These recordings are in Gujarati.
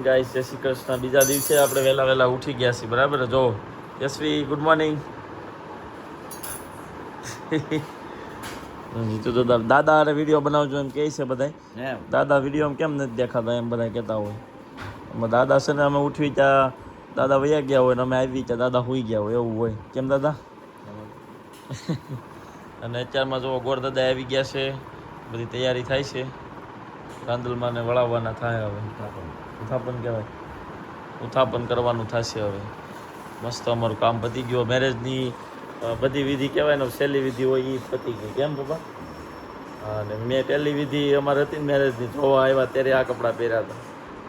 ગાઈસ જય શ્રી કૃષ્ણ. બીજા દિવસે આપણે વહેલા ઉઠી ગયા છીએ, બરાબર? જો યશવી, ગુડ મોર્નિંગ. જીતુ તો દાદા અરે વિડીયો બનાવજો એમ કહે છે બધા. દાદા વિડીયો કેમ નથી દેખાતા એમ બધા કહેતા હોય. એમાં દાદા છે ને અમે ઉઠવી ત્યાં દાદા વયા ગયા હોય ને અમે આવી ત્યાં દાદા હોઈ ગયા હોય, એવું હોય. કેમ દાદા? અને અત્યારમાં જો ગોળ દાદા આવી ગયા છે, બધી તૈયારી થાય છે. રાંદલમાં ને વળાવવાના થાય હવે. ઉથાપન કહેવાય, ઉથાપન કરવાનું થશે હવે. મસ્ત અમારું કામ પતી ગયું. મેરેજની બધી વિધિ કહેવાય ને, છેલ્લી વિધિ હોય એ પતી ગઈ. કેમ પપ્પા? હા, ને મેં પહેલી વિધિ અમારે હતી ને મેરેજની, જોવા આવ્યા ત્યારે આ કપડાં પહેર્યા હતા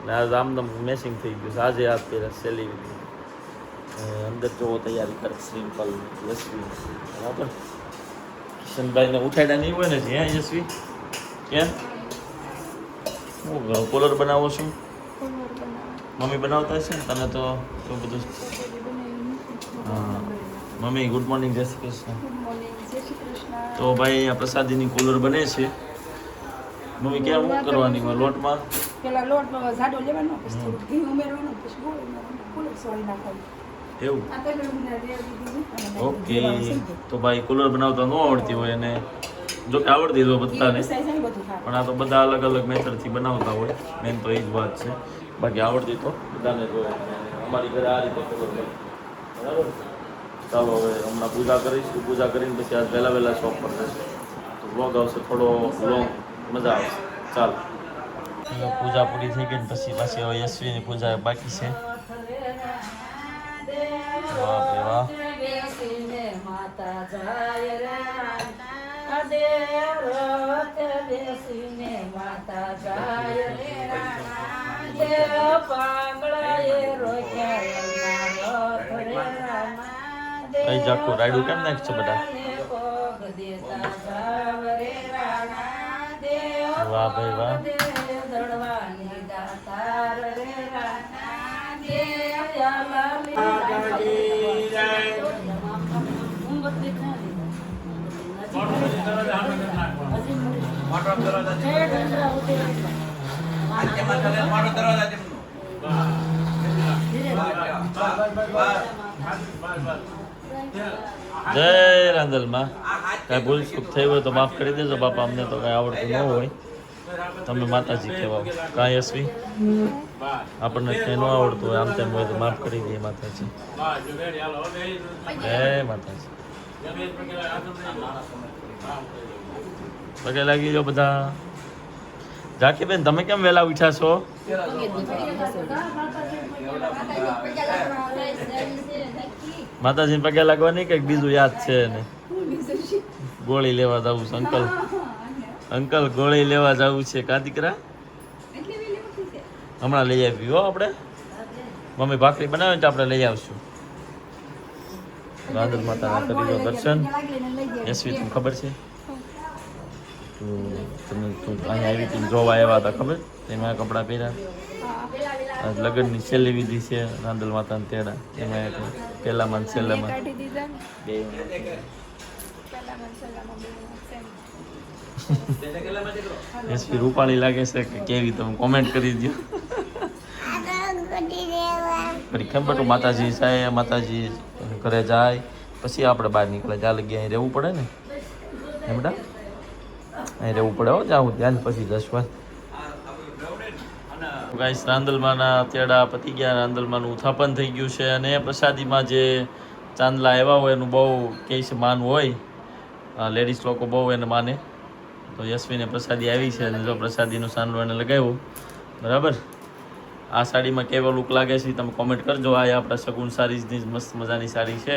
ને આજ આમદમ મેચિંગ થઈ ગયું. આજે આ પહેર્યા છેલ્લી વિધિ. અંદર જોવો તૈયારી કરે સિમ્પલ યશવી, બરાબર? કિશનભાઈને ઉઠાડ્યા નહીં હોય ને જ્યાં યશવી કેમ હું કોલર બનાવો છું? મમ્મી બનાવતા છે ને તને તો શું બધું? હા મમ્મી ગુડ મોર્નિંગ, જય શ્રી કૃષ્ણ. તો ભાઈ અહીંયા પ્રસાદીની કોલર બને છે. મમ્મી કેમ શું કરવાની લોટમાં? પેલા લોટમાં જાડો લેવાનો, પછી થોડું ઘી ઉમેરવાનું, પછી ગોળ ઉમેરવાનું, કોલર સોળી નાખવાનું. એવું? ઓકે. તો ભાઈ કુલર બનાવતા ન આવડતી હોય અને જો કે આવડતી તો બધાને, પણ આ તો બધા અલગ અલગ મેથડથી બનાવતા હોય. મેન તો એ જ વાત છે. બાકી આવડતી તો બધાને જોઈએ. અમારી ઘરે આ રીતે કુલર બને, બરાબર? ચાલો હવે હમણાં પૂજા કરીશું. પૂજા કરીને પછી આજ વહેલા શોપ પર જશે તો વ્લોગ આવશે થોડો લોંગ, મજા આવશે. ચાલો પૂજા પૂરી થઈ ગઈ ને પછી પાછી હવે યશવીની પૂજા બાકી છે. વાહ ભાઈ વાહ. જાખું રાયડું કેમ નાખશો બધા? વાહ ભાઈ વાહ. જય રાંદલમાં. કાંઈ ભૂલ ચૂક થઈ હોય તો માફ કરી દેજો બાપા, અમને તો કાંઈ આવડતું ન હોય. તમે માતાજી કહેવાઓ. કાંઈ યશવી આપણને કંઈ ન આવડતું હોય આમ તેમ હોય તો માફ કરી દઈએ માતાજી. જય માતાજી. પગે લાગી જાઓ બધા. ઝાંકીબેન તમે કેમ વહેલા ઉઠ્યા છો? માતાજીને પગે લાગવાની કંઈક બીજું યાદ છે ને? ગોળી લેવા જવું છે અંકલ. અંકલ ગોળી લેવા જવું છે. કા દીકરા? હમણાં લઈ આવી હો આપણે. મમ્મી ભાખરી બનાવે તો આપણે લઈ આવશું. રાંદલ માતાના કરી લો દર્શન. યશવી તમને ખબર છે? તમે અહીંયા આવી હતી જોવા આવ્યા હતા, ખબર? એમાં કપડાં પહેર્યા. લગ્નની છેલ્લી વિધિ છે રાંદલ માતાના તેડા. એમાં પહેલામાં છેલ્લામાં બે યશવી રૂપાળી લાગે છે કે કેવી? તમે કોમેન્ટ કરી દો. ફરી કેમ બટું માતાજી સાહેબ માતાજી ઘરે જાય પછી આપણે બહાર નીકળે. જ્યાં લગી અહીં રહેવું પડે ને એમ બેટા, અહીં રહેવું પડે. હો જાઉં ત્યાં પછી 10 વાર. ગાઈસ રાંદલમાંના તેડા પતી ગયા. રાંદલમાંનું ઉથાપન થઈ ગયું છે અને પ્રસાદીમાં જે ચાંદલા આવ્યા હોય એનું બહુ કહે છે માન હોય. લેડીઝ લોકો બહુ એને માને. તો યશવીને પ્રસાદી આવી છે અને જો પ્રસાદીનું ચાંદલો એને લગાવ્યું, બરાબર? આ સાડીમાં કેવો લુક લાગે છે તમે કોમેન્ટ કરજો. આ આપણા સગુન સારીઝની મસ્ત મજાની સાડી છે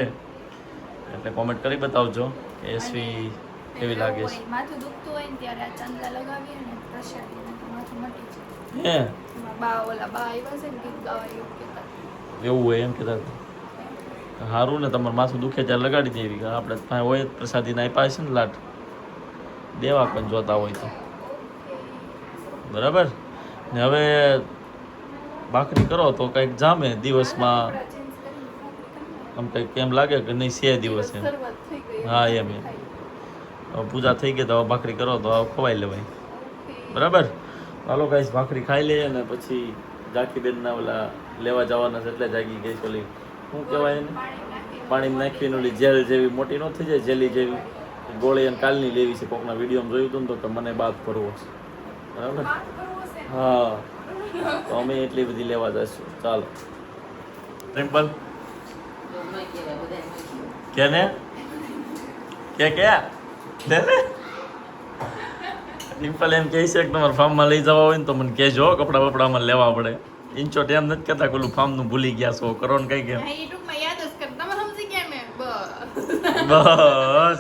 એટલે કોમેન્ટ કરી બતાવજો કે યશવી કેવી લાગે છે. માથું દુખતું હોય ને ત્યારે આ ચાંદલા લગાવીએ ને પ્રસાદીને તો માથું મટી જાય. હે બા આવ્યા છે ને ગીત ગાવા એવું કહેતા. એવું હોય એમ કહેતા? સારું ને, તમારે માથું દુખે ત્યારે લગાડી દેવી. આપણે પાસે હોય પ્રસાદીને આપ્યા છે ને લાટ દેવા પણ જોતા હોય તો, બરાબર ને? હવે ભાખરી કરો તો કંઈક જામે દિવસમાં, આમ કંઈક એમ લાગે કે નહીં 6 દિવસ એમ. હા એમ એમ. પૂજા થઈ ગઈ તો હવે ભાખરી કરો તો હવે ખવાઈ લેવાય, બરાબર? ચાલો ગાઈસ ભાખરી ખાઈ લઈએ ને પછી જાખી બેનના ઓલા લેવા જવાના છે એટલે જાગી ગઈ છે. ઓલી શું કહેવાય એને, પાણી નાખીને ઓલી જેલ જેવી મોટી ન થઈ જાય, જેલી જેવી ગોળી અને કાલની લેવી છે. કોકના વિડીયોમાં જોયું હતું ને તો કે મને બાદ કરવો છે, બરાબર. હા, તો અમે એટલી બધી લેવા જઈશું. ચાલો રિમ્પલ કેને કે રિમ્પલ એમ કહે છે કે તમારે ફાર્મમાં લઈ જવા હોય ને તો મને કહેજો, કપડા બપડામાં લેવા પડે. ઇન્ચોટ એમ નથી કહેતા કે ઓલું ફાર્મનું ભૂલી ગયા છો, કરો ને કઈ કેમ. બસ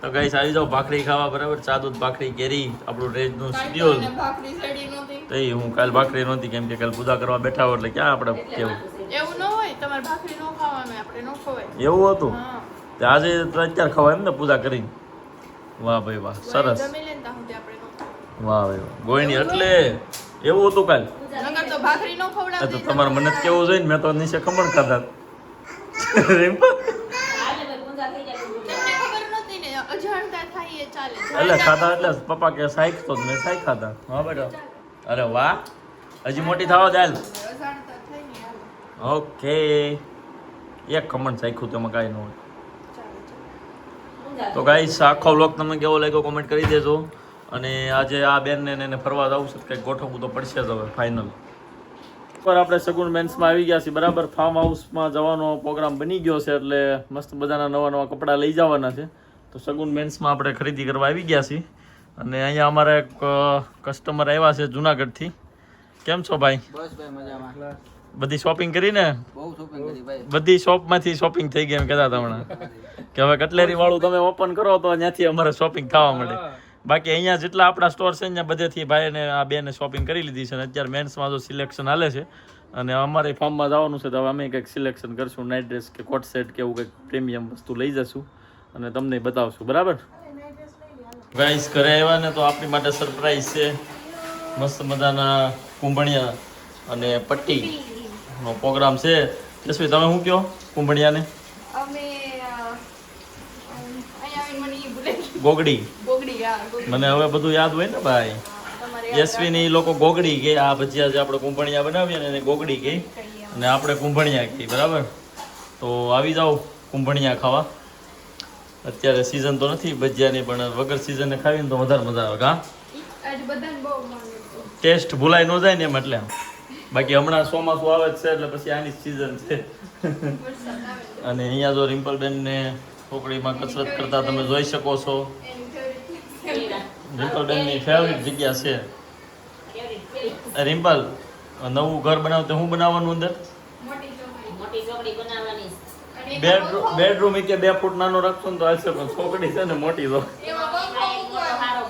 તો કઈ આવી જાઓ ભાખરી ખાવા, બરાબર. ચા દૂધ ભાખરી કેરી આપણું રેજનું શેડ્યુલ. તો હું કાલ ભાખરી નહોતી કેમ કે કાલ પૂજા કરવા બેઠા હોય એટલે ક્યાં આપણે કેવું એવું ન હોય, તમારે ભાખરી ન ખાવાનું, આપણે ન ખવાય. એવું હતું. તે આજે તો અત્યારે ખવાય એમ ને પૂજા કરીને. વાહ ભાઈ વાહ, સરસ. વાહ ભાઈ વાહ, ગોયણી એટલે એવું હતું કાલ. નગર તો ભાખરી ન ખવડાવતી. તો તમારે મને જ કેવું જોઈએ ને, મેં તો નીચે ખમણ ખાધા. રિમ્પલ અજાણતા થાય એ ચાલે. એટલે ખાધા એટલે પપ્પા કે સાઈક તો મેં સાઈક ખાધા. હા બેટા. અરે વાહ, હજી મોટી થવા દે. અજાણતા થઈ ને હાલો. ઓકે, એક ખમણ સાઈખું તેમાં કાંઈ ન હોય. તો ગાઈસ આખો વ્લોગ તમને કેવો લાગ્યો કોમેન્ટ કરી દેજો. અને આજે આ બેનને એને ફરવા જવું છે, કંઈક ગોઠવવું તો પડશે જ હવે ફાઇનલ. પર આપણે સગુન મેન્સમાં આવી ગયા છીએ, બરાબર. ફાર્મ હાઉસમાં જવાનો પ્રોગ્રામ બની ગયો છે એટલે મસ્ત મજાના નવા નવા કપડાં લઈ જવાના છે. તો સગુન મેન્સમાં આપણે ખરીદી કરવા આવી ગયા છીએ. અને અહીંયા અમારા એક કસ્ટમર આવ્યા છે જુનાગઢથી. કેમ છો ભાઈ? બસ ભાઈ મજામાં. બધી શોપિંગ કરી ને? બહુ શોપિંગ કરી ભાઈ. બધી શોપમાંથી શોપિંગ થઈ ગઈ એમ કહેતા હતા હમણાં કે હવે કટલેરી વાળું તમે ઓપન કરો તો ત્યાંથી અમારે શોપિંગ થવા મળે. બાકી અહીંયા જેટલા આપણા સ્ટોર છે ત્યાં બધેથી ભાઈને આ બેને શોપિંગ કરી લીધી છે. અને અત્યારે મેન્સમાં જો સિલેક્શન હાલે છે અને અમારે ફાર્મમાં જવાનું છે તો હવે અમે કંઈક સિલેક્શન કરશું, નાઇટ ડ્રેસ કે કોટ સેટ કે એવું કંઈક પ્રીમિયમ વસ્તુ લઈ જશું અને તમને બતાવશું, બરાબર. ગાઈસ ઘરે આવ્યા ને તો આપણી માટે સરપ્રાઈઝ છે. મસ્ત મજાના કુંભણિયા અને પટ્ટીનો પ્રોગ્રામ છે. જસવી તમે શું કહો કુંભણિયાને? અમે અહીંયા આવીને મને ઈ ભૂલાઈ ગયું. ગોગડી. ગોગડી, હા, ગોગડી. મને હવે બધું યાદ હોય ને ભાઈ. તમારે યશવીની લોકો ગોગડી કે આ ભજીયા જે આપણે કુંભણિયા બનાવીએ ને એને ગોગડી કહે અને આપણે કુંભણિયા કહીએ, બરાબર. તો આવી જાઓ કુંભણિયા ખાવા. અત્યારે સિઝન તો નથી ભજીયાની, પણ વગર સિઝને ખાવીને તો વધારે મજા આવે. હા, આજ બધાને બહુ માંગે છે. ટેસ્ટ ભૂલાઈ ન જાય ને એમ એટલે. બાકી હમણાં ચોમાસું આવે જ છે એટલે પછી આની સિઝન છે. વરસાદ આવે છે. અને અહીંયા જો રિમ્પલબેનને છોકરીમાં કસરત કરતા તમે જોઈ શકો છો. એની favorite. રિમ્પલબેનની ફેવરિટ જગ્યા છે. રિમ્પલ નવું ઘર બનાવતે શું બનાવવાનું અંદર? મોટી ચોકડી બનાવવાની. અને બેડરૂમ કે 2 ફૂટ નાનો રાખશો ને તો હાલશે, પણ છોકરી છે ને મોટી તો. એમાં પંખો મૂકવાનો.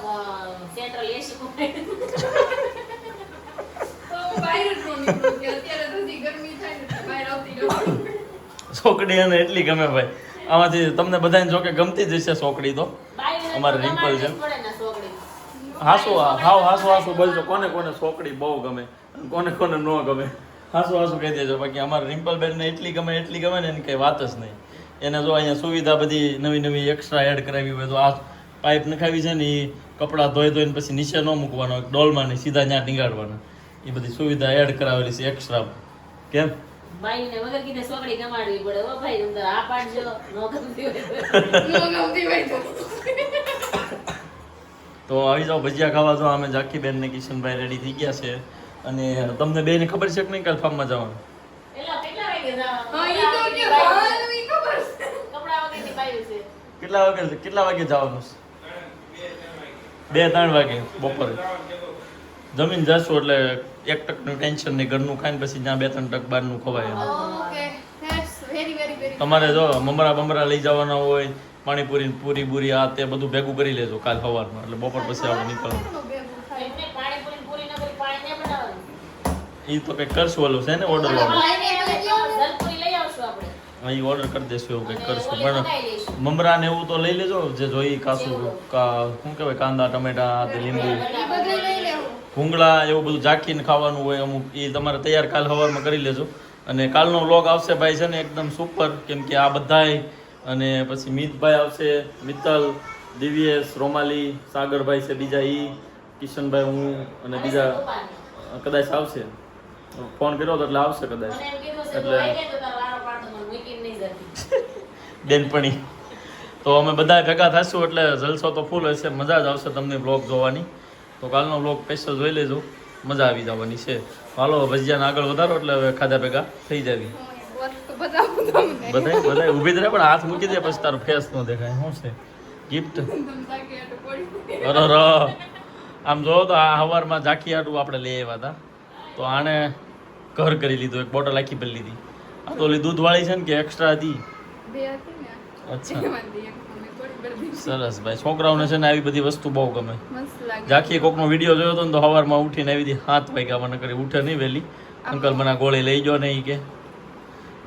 તો હું બહાર જ ન નીકળું કે અત્યારે તો હજી ગરમી થાય ને એટલે બહાર આવતી રહું. છોકરી એને એટલી ગમે ભાઈ. આમાંથી તમને બધાને જો કે ગમતી જ હશે છોકરી તો. અમારે રિમ્પલ છે. હાસુ હાસુ બોલજો, કોને કોને છોકરી બહુ ગમે અને કોને કોને ન ગમે. હાસુ કહી દેજો. બાકી અમારે રિમ્પલ બેનને એટલી ગમે ને એની કંઈ વાત જ નહીં. એને જો અહીંયા સુવિધા બધી નવી નવી એક્સ્ટ્રા એડ કરાવી હોય તો આ પાઇપ નખાવી છે ને એ કપડાં ધોઈને પછી નીચે ન મૂકવાનો, ડોલમાં નહીં સીધા ત્યાં ટીંગાડવાના. એ બધી સુવિધા એડ કરાવેલી છે એક્સ્ટ્રા. કેમ ભાઈને વગર કીધે છોકરી કમાડવી પડે. ઓ ભાઈ તમને આ પાડજો, નો ગમતી હોય ન ગમતી હોય તો. તો આવી જાઓ ભજીયા ખાવા. જો અમે જાખી બેન ને કિશનભાઈ રેડી થઈ ગયા છે. અને તમને બેને ખબર છે કે નહીં કાલ ફાર્મમાં જવાનું? એલા કેટલા વાગે જવાનું? હા, ઈ તો કે જવાનું ઈ ખબર છે. કપડા વગરની બાયું છે. કેટલા વાગે જવાનું છે? 2-3 વાગે બપોરે જમીન જશું એટલે 1 ટકનું ટેન્શન નહીં. ઘરનું ખાઈને પછી ત્યાં 2-3 ટક બહારનું ખવાય એમ. Okay, that's very, very, very તમારે જો મમરા લઈ જવાના હોય, પાણીપુરી પૂરી બુરી આ તે બધું ભેગું કરી લેજો કાલ સવારમાં, એટલે બપોર પછી આપણે નીકળવાનું. ભેગું થાય. એમને પાણીપુરી પૂરી ન કરી પાણી ને બનાવવાનું. એ તો કંઈક કરશું ઓલું છે ને ઓર્ડર વાળું. જલપુરી લઈ આવશું આપણે. એ ઓર્ડર કરી દેશું એવું કંઈક કરશું. ઓલી પણ મંગાઈ લઈશું. મમરા ને એવું તો લઈ લેજો જે જોઈ કાસું શું કહેવાય કાંદા ટમેટા તે લીંબુ ઈ બધું લઈ લેવું. ભૂંગળા એવું બધું ઝાંખીને ખાવાનું હોય અમુક. એ તમારે તૈયાર કાલ સવારમાં કરી લેજો. અને કાલનો વ્લોગ આવશે ભાઈ છે ને એકદમ સુપર, કેમ કે આ બધાય અને પછી મિતભાઈ આવશે, મિત્તલ, દિવ્યેશ, રોમાલી, સાગરભાઈ છે બીજા, ઈ કિશનભાઈ, હું અને બીજા કદાચ આવશે. ફોન કર્યો તો એટલે આવશે કદાચ. મને એમ કીધું છે એટલે- તો આવી જાય તો તારો વારો પાડતો મને મૂકીને નહીં જતી. બેનપણી. તો અમે બધા ભેગા થઈશું એટલે જલસો તો ફૂલ હશે, મજા જ આવશે તમને બ્લોગ જોવાની. તો કાલનો બ્લોગ સ્પેશિયલ જોઈ લેજો, મજા આવી જવાની છે. હાલો ભજીયાને આગળ વધારો એટલે હવે ખાધા ભેગા થઈ જાવી. બતાવું તમને બધા ઊભી જ રહે પણ હાથ મૂકી દે પછી તારો ફેસ ન દેખાય. શું છે ગિફ્ટ? અરે આમ જો તો આ સવારમાં ઝાંખી હાટું આપણે લઈ આવ્યા હતા, તો આણે ઘર કરી લીધું, એક બોટલ આખી ભરી લીધી. આ તો ઓલી દૂધવાળી છે ને કે એક્સ્ટ્રા હતી? બે હતી ને અચ્છા એમાંથી એક અમે થોડી ભરી દીધી. સરસ ભાઈ, છોકરાઓને છે ને આવી બધી વસ્તુ બહુ ગમે. મસ્ત લાગે ઝાંખીએ કોકનો વિડીયો જોયો હતો ને તો સવારમાં ઉઠીને આવી હતી 7 વાગ્યા, મને કરી ઉઠે નહીં વહેલી. અંકલ મને આ ગોળી લઈ જો ને ઈ કે.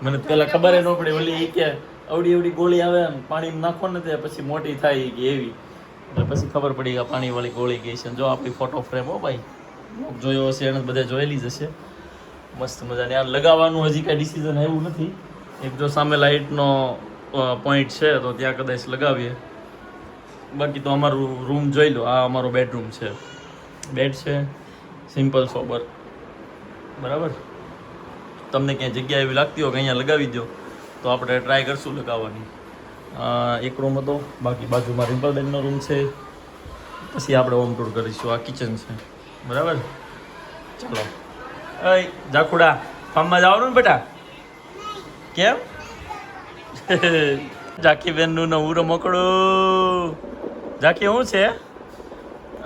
મને પહેલાં ખબર ન પડી, ઓલી ઈ કે અવડી એવડી ગોળી આવે ને પાણીમાં નાખો ને તે પછી મોટી થાય ઈ કે એવી. એટલે પછી ખબર પડી કે પાણીવાળી ગોળી ગઈ છે. જો આપણી ફોટો ફ્રેમ હો ભાઈ, જોયો હશે એને બધે જોયેલી જ હશે. મસ્ત મજાની. આ લગાવવાનું હજી કાંઈ ડિસિઝન આવ્યું નથી. એક જો સામે લાઇટનો પોઈન્ટ છે તો ત્યાં કદાચ લગાવીએ. બાકી તો અમારું રૂમ જોઈ લો, આ અમારો બેડરૂમ છે. બેડ છે સિમ્પલ સોબર, બરાબર. તમને ક્યાંય જગ્યા એવી લાગતી હોય કે અહીંયા લગાવી દો તો આપણે ટ્રાય કરશું લગાવવાની. એક રૂમ હતો, બાકી બાજુમાં રિમ્પલબેનનો રૂમ છે. પછી આપણે હોમ ટૂર કરીશું. આ કિચન છે, બરાબર. ચાલો અય જાખુડા, ફાર્મમાં જવાનું ને બેટા? કેમ? ઝાંખી બેનનું નવું રમકડું. ઝાંખી શું છે?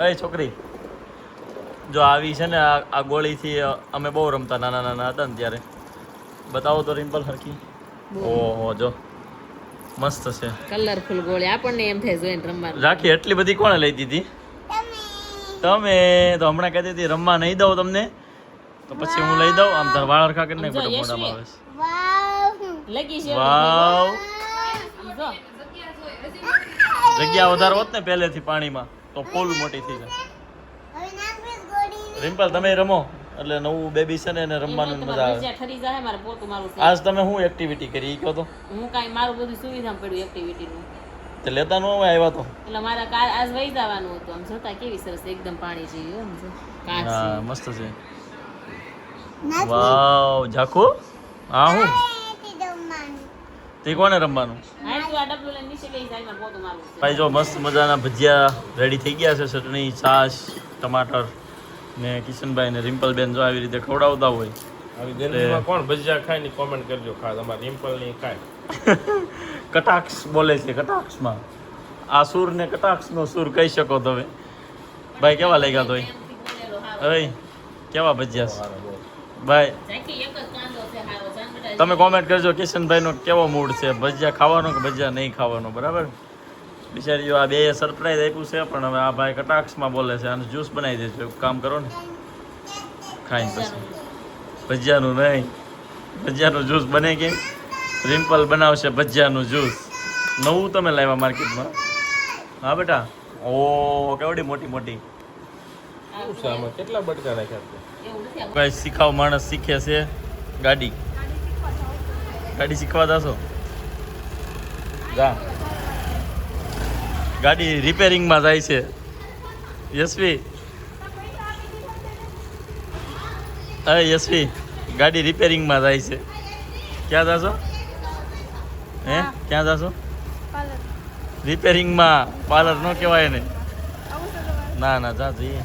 અય છોકરી, જો આવી છે ને આ ગોળીથી અમે બહુ રમતા નાના નાના હતા ને ત્યારે. બતાવો તો રિમ્પલ હરખી. ઓહો જો મસ્ત છે, કલરફુલ ગોળી આપણને એમ થાય જોઈને રમવાનું. ઝાંખી એટલી બધી કોણે લઈ દીધી? તમે તો હમણાં કહેતી હતી રમવા નહીં દઉં તમને, તો પછી હું લઈ દઉં. આમ તાર વાળ હરખા કરીને જો, ફોટો મોઢામાં આવે છે. લગી છે વાવ, જો જગ્યા વધારે હોત ને પહેલેથી પાણીમાં તો ફૂલ મોટી થઈ જાય. રિમ્પલ તમે રમો એટલે નવું બેબી છે ને એને રમવાનું મજા આવે. ભજીયા ઠરી જાય મારે પોતું મારું છે. આજ તમે શું એક્ટિવિટી કરી કહો તો? હું કાંઈ મારું બધું સુવિધા પડ્યું એક્ટિવિટીનું, તે લેતા ન હોય આવ્યા તો? એટલે મારા આજ વહી જવાનું હતું. આમ જોતા કેવી સરસ એકદમ પાણી જેવી હો, આમ જો. કાચ હા જેવી. મસ્ત છે. વાવ ઝાખુ, હા હું તે કોને રમવાનું? હા, તું આ ડબલું લઈને નીચે લઈ જાય, મારે પોતું મારું છે. ભાઈ જો મસ્ત મજાના ભજીયા રેડી થઈ ગયા છે. ચટણી, છાશ, ટમાટર ને કિશનભાઈ ને રિમ્પલબેન જો આવી રીતે ખવડાવતા હોય. આવી ગરમીમાં કોણ ભજીયા ખાય ની કોમેન્ટ કરજો. ખાસ અમારે રિમ્પલ ની ખાય. કટાક્ષ બોલે છે, કટાક્ષમાં. આ સૂર ને કટાક્ષનો સૂર કહી શકો તમે. ભાઈ કેવા લાગ્યા તોય? પ્રેમથી બોલેલો હારો. અય કેવા ભજીયા છે ભાઈ? ઝાંખી એક જ કાંદો છે હારો. જાન બેટા, તમે કોમેન્ટ કરજો કિશનભાઈનો કેવો મૂડ છે, ભજીયા ખાવાનો કે ભજીયા નહીં ખાવાનો, બરાબર. બિચારીઓ આ બે સરપ્રાઈઝ આપ્યું છે, પણ હવે આ ભાઈ કટાક્ષમાં બોલે છે. આને જ્યુસ બનાવી દેજો, એક કામ કરો ને, ખાઈને પછી. ભજીયાનું નહીં, ભજીયાનું જ્યુસ બને કે? રિમ્પલ બનાવશે ભજીયાનું જ્યુસ. નવું તમે લાવ્યા માર્કેટમાં? હા બેટા. ઓ કેવડી મોટી મોટી. શું છે આમાં? કેટલા બટકા નાખ્યા છે? એવું નથી આ કઈ શીખાવ માણસ શીખે છે ગાડી. ગાડી શીખવા જાશો? જા. ગાડી રિપેરિંગમાં જાય છે. યશવી, અરે યશવી, ગાડી રિપેરિંગમાં જાય છે. ક્યાં જાશો? હે ક્યાં જાશો? રિપેરિંગમાં. પાર્લર ન કહેવાય ને. ના ના જા જઈએ.